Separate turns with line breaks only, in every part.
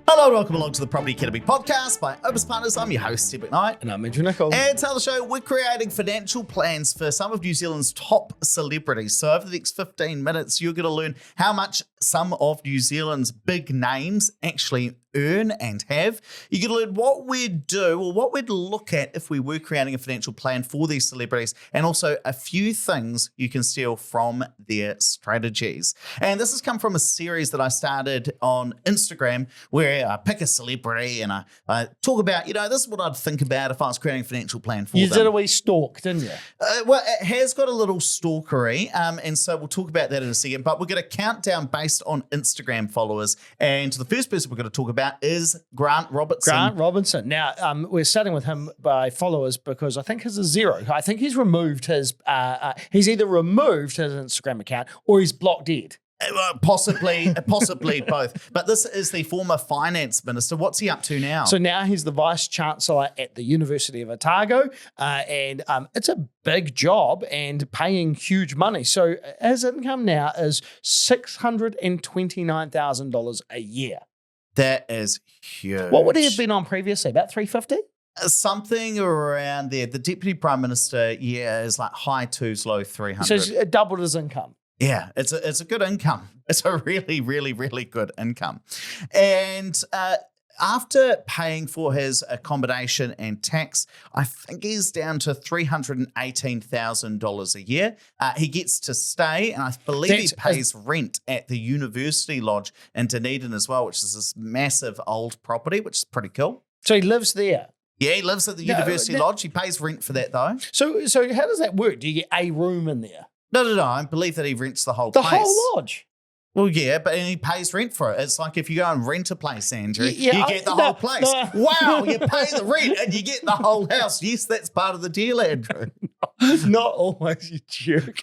Hello and welcome along to the Property Academy podcast by Opus Partners. I'm your host, Steve McKnight.
And I'm Andrew Nicol.
And to the show, we're creating financial plans for some of New Zealand's top celebrities. So over the next 15 minutes, you're going to learn how much some of New Zealand's big names actually earn and have. You're going to learn what we'd do or what we'd look at if we were creating a financial plan for these celebrities, and also a few things you can steal from their strategies. And this has come from a series that I started on Instagram where I pick a celebrity and I talk about, this is what I'd think about if I was creating a financial plan for them.
You did a wee stalk, didn't you?
Well, it has got a little stalkery, and so we'll talk about that in a second, but we're going to count down based on Instagram followers. And the first person we're going to talk about is Grant Robertson.
Grant Robertson. Now, we're starting with him by followers because I think his is 0. I think he's removed his, he's either removed his Instagram account or he's blocked it.
Possibly both. But this is the former finance minister. What's he up to now?
So now he's the vice chancellor at the University of Otago, and it's a big job and paying huge money. So his income now is $629,000 a year.
That is huge.
What would he have been on previously? About 350?
Something around there. The deputy prime minister, is like high 2s, low 300.
So he's doubled his income.
Yeah, it's a good income. It's a really, really, really good income. And after paying for his accommodation and tax, I think he's down to $318,000 a year. He gets to stay, and I believe he pays rent at the University Lodge in Dunedin as well, which is this massive old property, which is pretty cool.
So he lives there.
Yeah, he lives at the University Lodge. He pays rent for that, though.
So how does that work? Do you get a room in there?
No. I believe that he rents the whole place.
The whole lodge?
Well, yeah, but he pays rent for it. It's like if you go and rent a place, Andrew, you get the whole place.
No.
Wow, you pay the rent and you get the whole house. Yes, that's part of the deal, Andrew.
Not always, you jerk.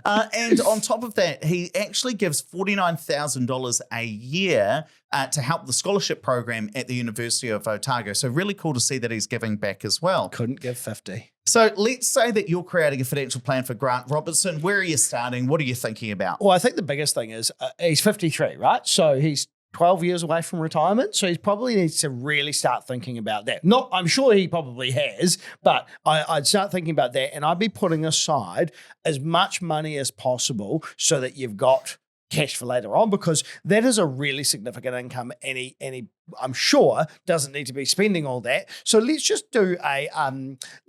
And on top of that, he actually gives $49,000 a year to help the scholarship program at the University of Otago. So really cool to see that he's giving back as well.
Couldn't give 50.
So let's say that you're creating a financial plan for Grant Robertson. Where are you starting? What are you thinking about?
Well, I think the biggest thing is he's 53, right? So he's 12 years away from retirement. So he probably needs to really start thinking about that. I'm sure he probably has, but I'd start thinking about that, and I'd be putting aside as much money as possible so that you've got cash for later on, because that is a really significant income, and he I'm sure doesn't need to be spending all that. So let's just do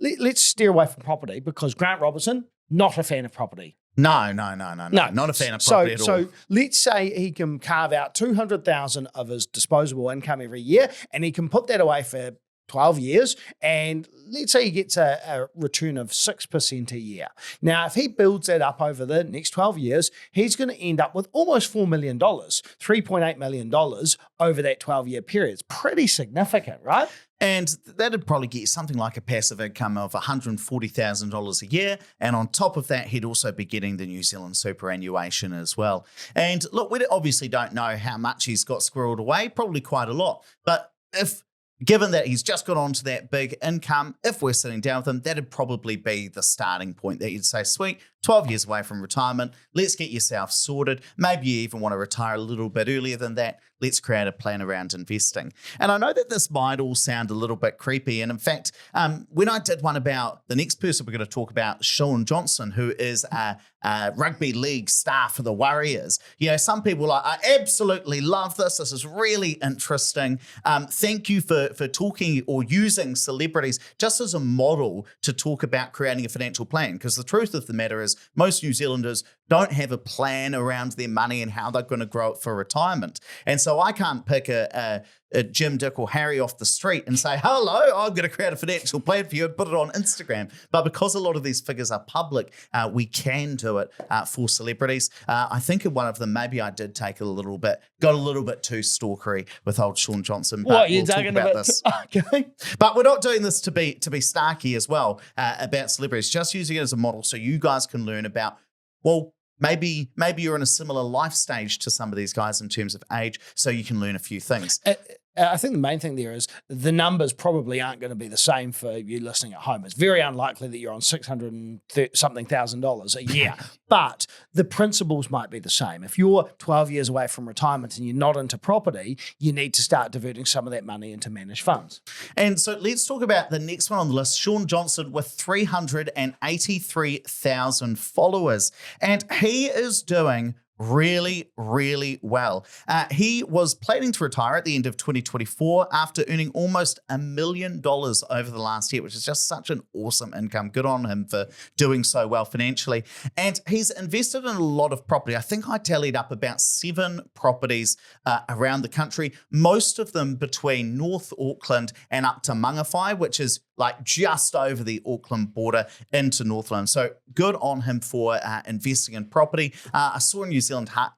let's steer away from property, because Grant Robertson, not a fan of property.
No, not a fan of property at all.
So let's say he can carve out $200,000 of his disposable income every year, and he can put that away for 12 years, and let's say he gets a return of 6% a year. Now, if he builds that up over the next 12 years, he's going to end up with almost $4 million, $3.8 million over that 12-year period. It's pretty significant, right?
And that'd probably get something like a passive income of $140,000 a year. And on top of that, he'd also be getting the New Zealand superannuation as well. And look, we obviously don't know how much he's got squirreled away, probably quite a lot. But given that he's just got onto that big income, if we're sitting down with him, that'd probably be the starting point that you'd say, sweet, 12 years away from retirement, let's get yourself sorted. Maybe you even want to retire a little bit earlier than that. Let's create a plan around investing. And I know that this might all sound a little bit creepy. And in fact, when I did one about the next person we're going to talk about, Shaun Johnson, who is a rugby league star for the Warriors. Some people are like, I absolutely love this. This is really interesting. Thank you for talking or using celebrities just as a model to talk about creating a financial plan. Because the truth of the matter is most New Zealanders don't have a plan around their money and how they're going to grow it for retirement. And so I can't pick a Jim, Dick or Harry off the street and say, hello, I'm going to create a financial plan for you and put it on Instagram. But because a lot of these figures are public, we can do it for celebrities. I think in one of them, maybe I did got a little bit too stalkery with old Shaun Johnson. But we'll talk about this.
Okay.
But we're not doing this to be starky as well about celebrities, just using it as a model so you guys can learn about, well, maybe you're in a similar life stage to some of these guys in terms of age, so you can learn a few things.
I think the main thing there is the numbers probably aren't going to be the same for you listening at home. It's very unlikely that you're on $600,000 something a year, but the principles might be the same. If you're 12 years away from retirement and you're not into property, you need to start diverting some of that money into managed funds.
And so let's talk about the next one on the list, Shaun Johnson with 383,000 followers. And he is doing really, really well. He was planning to retire at the end of 2024 after earning almost $1 million over the last year, which is just such an awesome income. Good on him for doing so well financially. And he's invested in a lot of property. I think I tallied up about 7 properties around the country, most of them between North Auckland and up to Mangawhai, which is like just over the Auckland border into Northland. So good on him for investing in property. I saw a New Zealand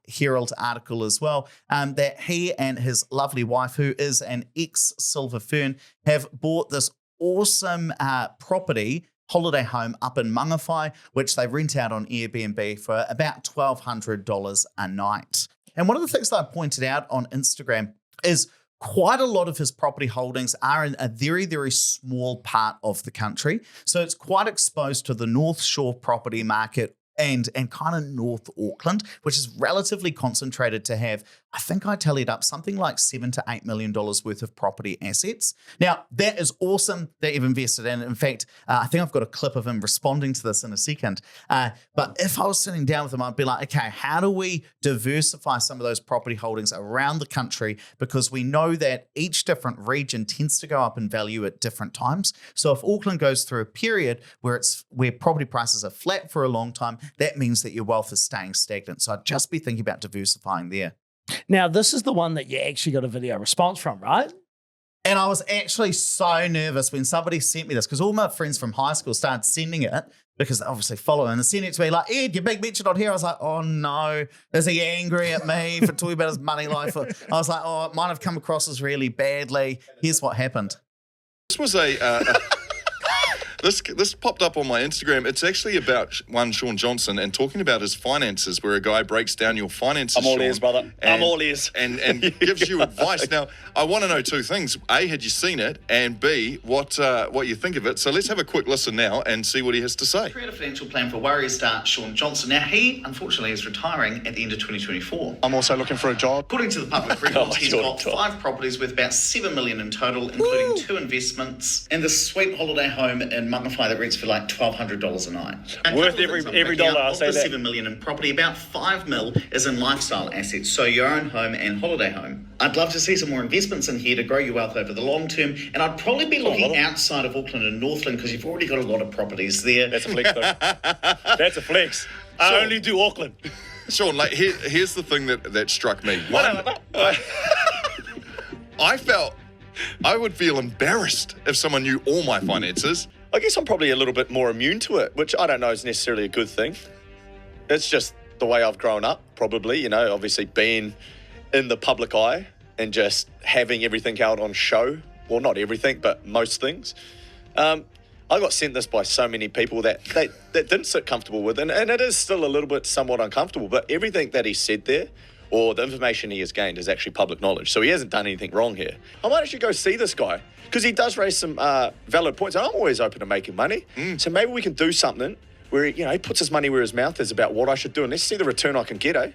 Herald article as well that he and his lovely wife, who is an ex-Silver Fern, have bought this awesome property holiday home up in Mangawhai, which they rent out on Airbnb for about $1,200 a night. And one of the things that I pointed out on Instagram is quite a lot of his property holdings are in a very, very small part of the country. So it's quite exposed to the North Shore property market and kind of North Auckland, which is relatively concentrated to have, I think I tallied up something like $7 to $8 million worth of property assets. Now, that is awesome that you've invested in. In fact, I think I've got a clip of him responding to this in a second. But if I was sitting down with him, I'd be like, okay, how do we diversify some of those property holdings around the country? Because we know that each different region tends to go up in value at different times. So if Auckland goes through a period where property prices are flat for a long time, that means that your wealth is staying stagnant. So I'd just be thinking about diversifying there.
Now, this is the one that you actually got a video response from, right?
And I was actually so nervous when somebody sent me this, because all my friends from high school started sending it because they obviously follow and they sent it to me like, Ed, your big mention on here. I was like, oh no, is he angry at me for talking about his money life? I was like, oh, it might have come across as really badly. Here's what happened.
This was This popped up on my Instagram. It's actually about one Shaun Johnson and talking about his finances, where a guy breaks down your finances.
I'm all ears, brother. I'm all ears.
And gives you advice. Now, I want to know 2 things. A, had you seen it? And B, what you think of it. So let's have a quick listen now and see what he has to say.
Create a financial plan for Warrior star Shaun Johnson. Now, he, unfortunately, is retiring at the end of 2024.
I'm also looking for a job.
According to the public records, he's got 5 properties with about $7 million in total, including 2 investments, and this sweet holiday home in Mangawhai that rents for like $1,200 a night.
Worth every dollar, I'll say that.
Of the $7 million in property, about $5 million is in lifestyle assets, so your own home and holiday home. I'd love to see some more investments in here to grow your wealth over the long term, and I'd probably be looking outside of Auckland and Northland because you've already got a lot of properties there.
That's a flex, though. That's a flex. I only do Auckland.
Shaun, like here's the thing that struck me. I would feel embarrassed if someone knew all my finances.
I guess I'm probably a little bit more immune to it, which I don't know is necessarily a good thing. It's just the way I've grown up, probably, obviously being in the public eye and just having everything out on show. Well, not everything, but most things. I got sent this by so many people that didn't sit comfortable with, and it is still a little bit somewhat uncomfortable, but everything that he said there, or the information he has gained, is actually public knowledge. So he hasn't done anything wrong here. I might actually go see this guy because he does raise some valid points. And I'm always open to making money. So maybe we can do something where he puts his money where his mouth is about what I should do. And let's see the return I can get, eh?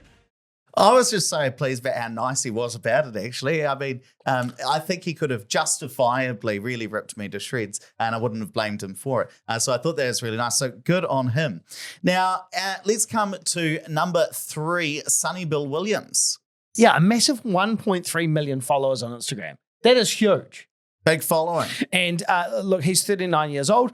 I was just so pleased about how nice he was about it, actually. I mean, I think he could have justifiably really ripped me to shreds and I wouldn't have blamed him for it. So I thought that was really nice. So good on him. Now, let's come to number 3, Sonny Bill Williams.
Yeah, a massive 1.3 million followers on Instagram. That is huge.
Big following.
And look, he's 39 years old,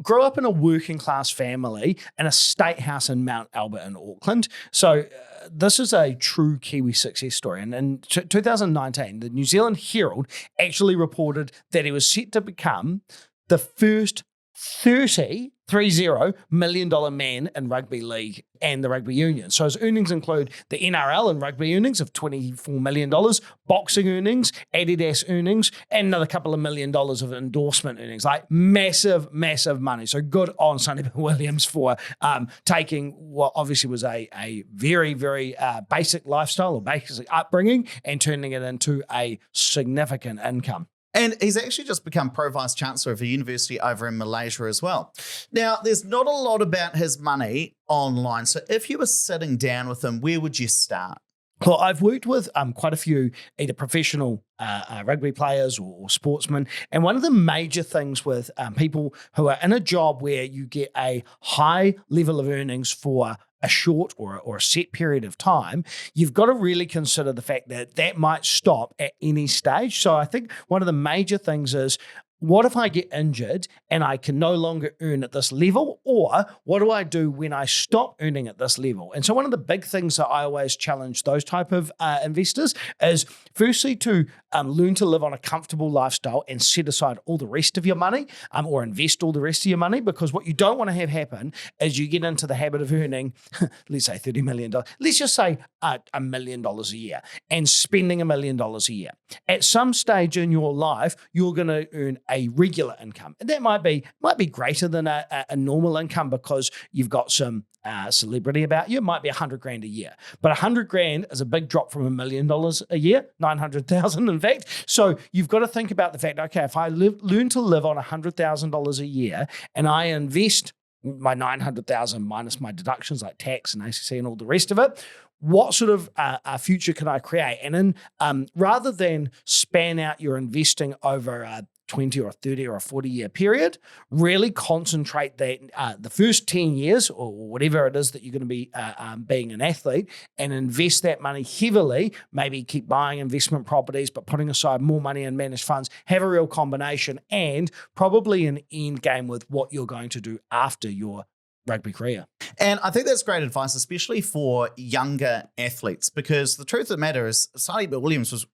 grew up in a working class family in a state house in Mount Albert in Auckland. So this is a true Kiwi success story. And in 2019, the New Zealand Herald actually reported that he was set to become the first 30 $30 million man in rugby league and the rugby union. So his earnings include the NRL and rugby earnings of $24 million, boxing earnings, Adidas earnings, and another couple of $1 million of endorsement earnings. Like massive, massive money. So good on Sonny Bill Williams for taking what obviously was a very, very basic lifestyle or basic upbringing and turning it into a significant income.
And he's actually just become Pro-Vice Chancellor of a university over in Malaysia as well. Now, there's not a lot about his money online. So if you were sitting down with him, where would you start?
Well, I've worked with quite a few either professional rugby players or sportsmen. And one of the major things with people who are in a job where you get a high level of earnings for a short or a set period of time, you've got to really consider the fact that that might stop at any stage. So I think one of the major things is, what if I get injured and I can no longer earn at this level? Or what do I do when I stop earning at this level? And so one of the big things that I always challenge those type of investors is firstly to learn to live on a comfortable lifestyle and set aside all the rest of your money or invest all the rest of your money, because what you don't want to have happen is you get into the habit of earning, let's say $30 million. Let's just say $1 million a year and spending $1 million a year. At some stage in your life, you're going to earn a regular income. And that might be greater than a normal income because you've got some celebrity about you. It might be $100,000 a year. But $100,000 is a big drop from $1 million a year, 900,000 in fact. So you've got to think about the fact, okay, if I learn to live on $100,000 a year and I invest my 900,000 minus my deductions like tax and ACC and all the rest of it, what sort of future can I create? And then rather than span out your investing over a 20 or 30 or a 40-year period, really concentrate that the first 10 years or whatever it is that you're going to be being an athlete, and invest that money heavily, maybe keep buying investment properties, but putting aside more money in managed funds, have a real combination, and probably an end game with what you're going to do after your rugby career.
And I think that's great advice, especially for younger athletes, because the truth of the matter is Sonny Bill Williams was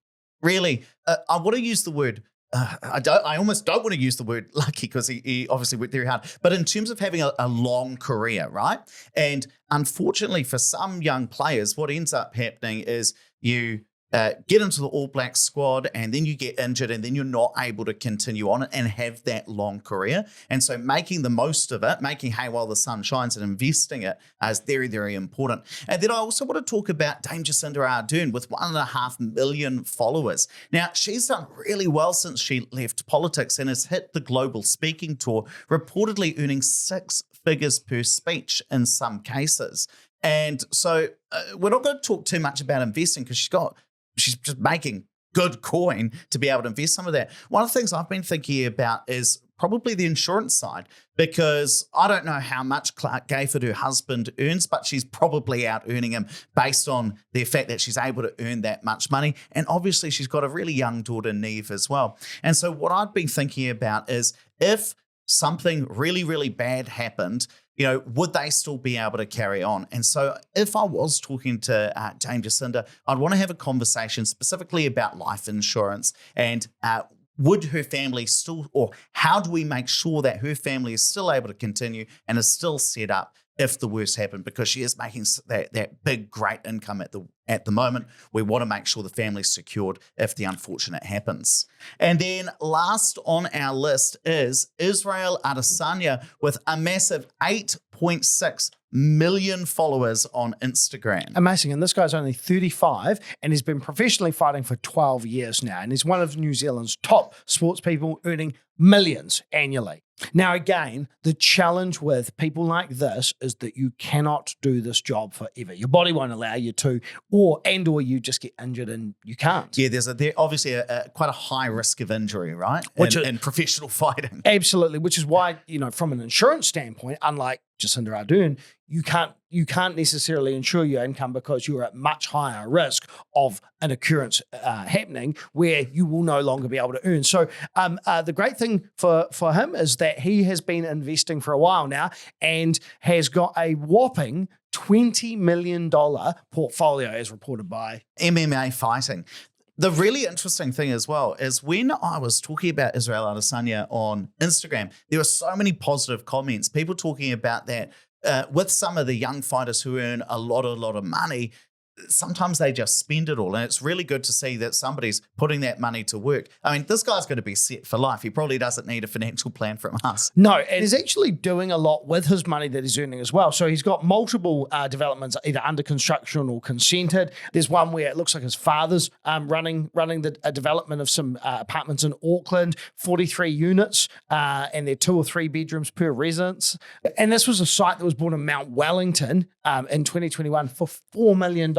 really, I want to use the word, I almost don't want to use the word lucky because he obviously worked very hard, but in terms of having a long career, right? And unfortunately for some young players, what ends up happening is you get into the All Blacks squad and then you get injured and then you're not able to continue on and have that long career. And so making the most of it, making hay while the sun shines and investing it is very, very important. And then I also want to talk about Dame Jacinda Ardern with 1.5 million followers. Now, she's done really well since she left politics and has hit the global speaking tour, reportedly earning 6 figures per speech in some cases. And so we're not going to talk too much about investing because she's just making good coin to be able to invest some of that. One of the things I've been thinking about is probably the insurance side, because I don't know how much Clark Gayford, her husband, earns, but she's probably out earning him based on the fact that she's able to earn that much money. And obviously she's got a really young daughter, Neve, as well. And so what I've been thinking about is if something really, really bad happened, would they still be able to carry on? And so if I was talking to Dame Jacinda, I'd want to have a conversation specifically about life insurance and would her family still, or how do we make sure that her family is still able to continue and is still set up if the worst happened, because she is making that big, great income at the moment. We want to make sure the family's secured if the unfortunate happens. And then last on our list is Israel Adesanya with a massive 8.6 million followers on Instagram.
Amazing. And this guy's only 35 and he's been professionally fighting for 12 years now. And he's one of New Zealand's top sports people, earning millions annually. Now, again, the challenge with people like this is that you cannot do this job forever. Your body won't allow you to, or you just get injured and you can't.
Yeah, there's obviously quite a high risk of injury, right? In professional fighting.
Absolutely, which is why, from an insurance standpoint, unlike Jacinda Ardern, you can't necessarily insure your income because you're at much higher risk of an occurrence happening where you will no longer be able to earn. So the great thing for him is that he has been investing for a while now and has got a whopping $20 million portfolio as reported by
MMA Fighting. The really interesting thing as well is when I was talking about Israel Adesanya on Instagram, there were so many positive comments, people talking about that with some of the young fighters who earn a lot of money, sometimes they just spend it all. And it's really good to see that somebody's putting that money to work. I mean, this guy's going to be set for life. He probably doesn't need a financial plan from us.
No, and he's actually doing a lot with his money that he's earning as well. So he's got multiple developments either under construction or consented. There's one where it looks like his father's running a development of some apartments in Auckland, 43 units, and they're 2 or 3 bedrooms per residence. And this was a site that was bought in Mount Wellington in 2021 for $4 million.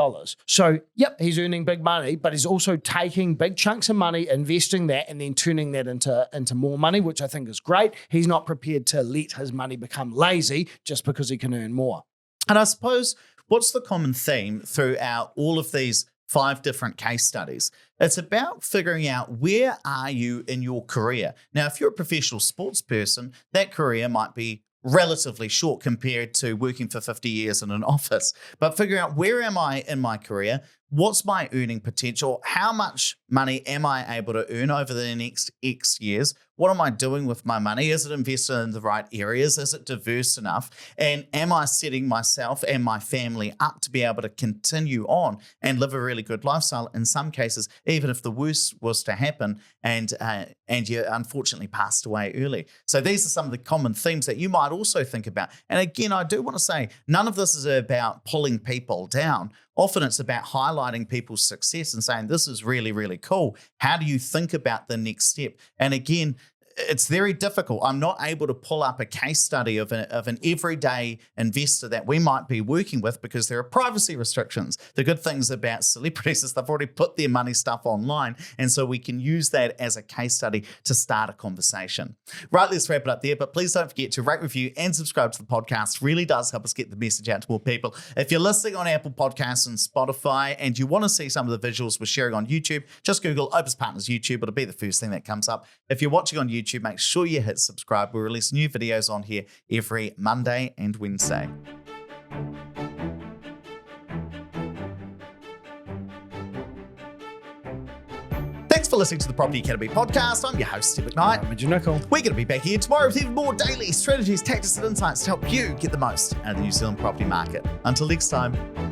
So, yep, he's earning big money, but he's also taking big chunks of money, investing that, and then turning that into more money, which I think is great. He's not prepared to let his money become lazy just because he can earn more.
And I suppose what's the common theme throughout all of these 5 different case studies? It's about figuring out where are you in your career. Now, if you're a professional sports person, that career might be relatively short compared to working for 50 years in an office. But figuring out where am I in my career? What's my earning potential? How much money am I able to earn over the next X years? What am I doing with my money? Is it invested in the right areas? Is it diverse enough? And am I setting myself and my family up to be able to continue on and live a really good lifestyle? In some cases, even if the worst was to happen and you unfortunately passed away early. So these are some of the common themes that you might also think about. And again, I do want to say, none of this is about pulling people down. Often it's about highlighting people's success and saying, this is really, really cool. How do you think about the next step? And again, it's very difficult. I'm not able to pull up a case study of an everyday investor that we might be working with because there are privacy restrictions. The good things about celebrities is they've already put their money stuff online, and so we can use that as a case study to start a conversation. Right, let's wrap it up there, but please don't forget to rate, review, and subscribe to the podcast. Really does help us get the message out to more people. If you're listening on Apple Podcasts and Spotify and you want to see some of the visuals we're sharing on YouTube, just Google Opus Partners YouTube. It'll be the first thing that comes up. If you're watching on YouTube, make sure you hit subscribe. We release new videos on here every Monday and Wednesday. Thanks for listening to the Property Academy podcast. I'm your host, Steve McKnight.
I'm Nicole.
We're going to be back here tomorrow with even more daily strategies, tactics, and insights to help you get the most out of the New Zealand property market. Until next time.